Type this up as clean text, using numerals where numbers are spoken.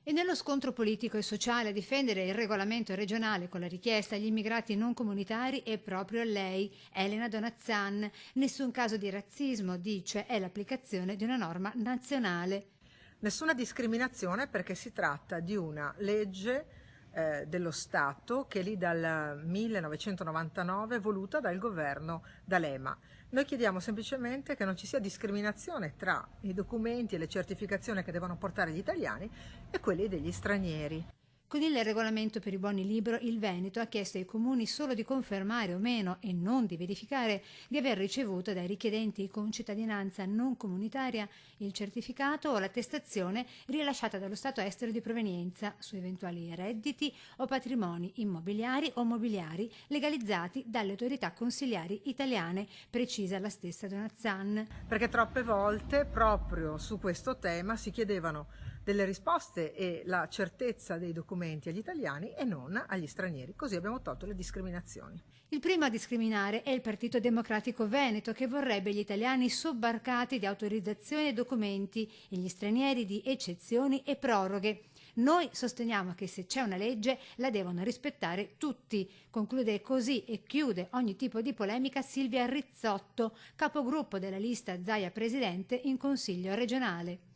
E nello scontro politico e sociale a difendere il regolamento regionale con la richiesta agli immigrati non comunitari è proprio lei, Elena Donazzan. Nessun caso di razzismo, dice, è l'applicazione di una norma nazionale. Nessuna discriminazione perché si tratta di una legge dello Stato che è lì dal 1999 voluta dal governo D'Alema. Noi chiediamo semplicemente che non ci sia discriminazione tra i documenti e le certificazioni che devono portare gli italiani e quelli degli stranieri. Con il regolamento per i buoni libro, il Veneto ha chiesto ai comuni solo di confermare o meno e non di verificare di aver ricevuto dai richiedenti con cittadinanza non comunitaria il certificato o l'attestazione rilasciata dallo Stato estero di provenienza su eventuali redditi o patrimoni immobiliari o mobiliari legalizzati dalle autorità consiliari italiane, precisa la stessa Donazzan. Perché troppe volte proprio su questo tema si chiedevano delle risposte e la certezza dei documenti agli italiani e non agli stranieri. Così abbiamo tolto le discriminazioni. Il primo a discriminare è il Partito Democratico Veneto, che vorrebbe gli italiani sobbarcati di autorizzazioni e documenti e gli stranieri di eccezioni e proroghe. Noi sosteniamo che se c'è una legge la devono rispettare tutti. Conclude così e chiude ogni tipo di polemica Silvia Rizzotto, capogruppo della lista Zaia Presidente in Consiglio regionale.